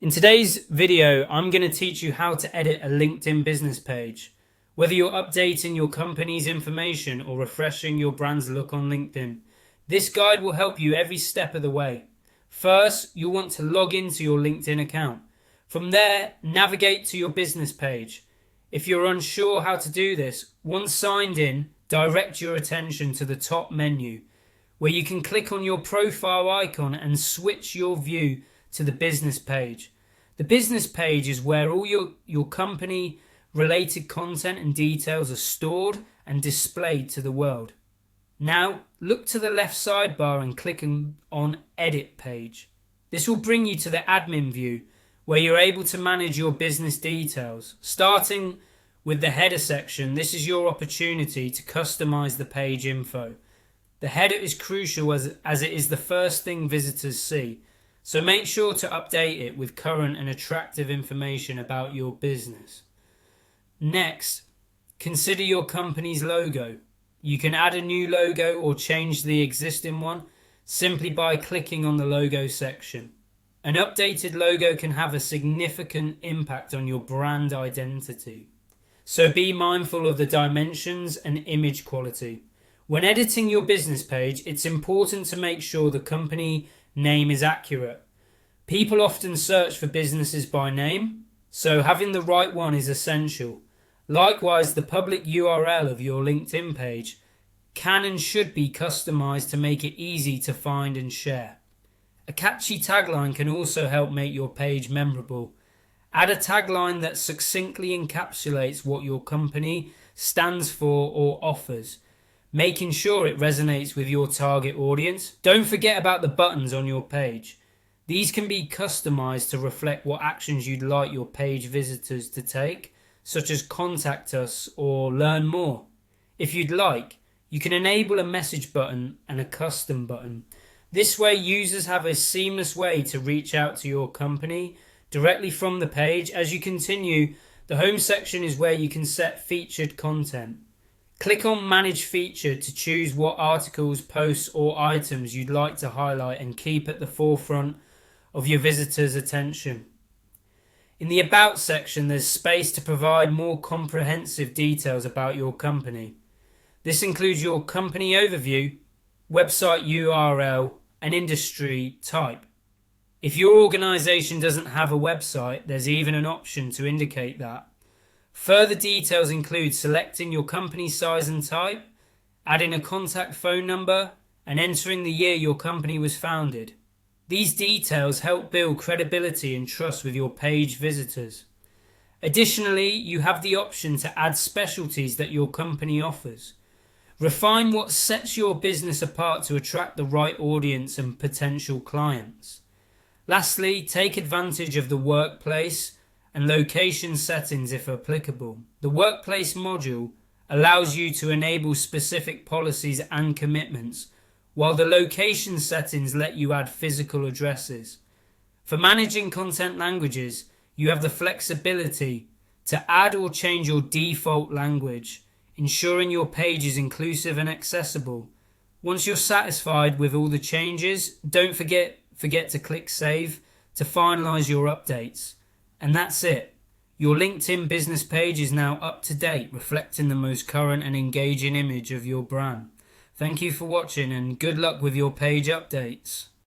In today's video, I'm going to teach you how to edit a LinkedIn business page. Whether you're updating your company's information or refreshing your brand's look on LinkedIn, this guide will help you every step of the way. First, you'll want to log into your LinkedIn account. From there, navigate to your business page. If you're unsure how to do this, once signed in, direct your attention to the top menu, where you can click on your profile icon and switch your view to the business page. The business page is where all your company related content and details are stored and displayed to the world. Now look to the left sidebar and click on Edit Page. This will bring you to the admin view where you're able to manage your business details. Starting with the header section, this is your opportunity to customize the page info. The header is crucial as it is the first thing visitors see. So make sure to update it with current and attractive information about your business. Next, consider your company's logo. You can add a new logo or change the existing one simply by clicking on the logo section. An updated logo can have a significant impact on your brand identity. So be mindful of the dimensions and image quality. When editing your business page, it's important to make sure the company name is accurate. People often search for businesses by name, so having the right one is essential. Likewise, the public URL of your LinkedIn page can and should be customized to make it easy to find and share. A catchy tagline can also help make your page memorable. Add a tagline that succinctly encapsulates what your company stands for or offers, making sure it resonates with your target audience. Don't forget about the buttons on your page. These can be customized to reflect what actions you'd like your page visitors to take, such as contact us or learn more. If you'd like, you can enable a message button and a custom button. This way, users have a seamless way to reach out to your company directly from the page. As you continue, the home section is where you can set featured content. Click on Manage Feature to choose what articles, posts or items you'd like to highlight and keep at the forefront of your visitors' attention. In the About section, there's space to provide more comprehensive details about your company. This includes your company overview, website URL and industry type. If your organization doesn't have a website, there's even an option to indicate that. Further details include selecting your company size and type, adding a contact phone number, and entering the year your company was founded. These details help build credibility and trust with your page visitors. Additionally, you have the option to add specialties that your company offers. Refine what sets your business apart to attract the right audience and potential clients. Lastly, take advantage of the workplace and location settings if applicable. The workplace module allows you to enable specific policies and commitments, while the location settings let you add physical addresses. For managing content languages, you have the flexibility to add or change your default language, ensuring your page is inclusive and accessible. Once you're satisfied with all the changes, don't forget to click Save to finalize your updates. And that's it. Your LinkedIn business page is now up to date, reflecting the most current and engaging image of your brand. Thank you for watching and good luck with your page updates.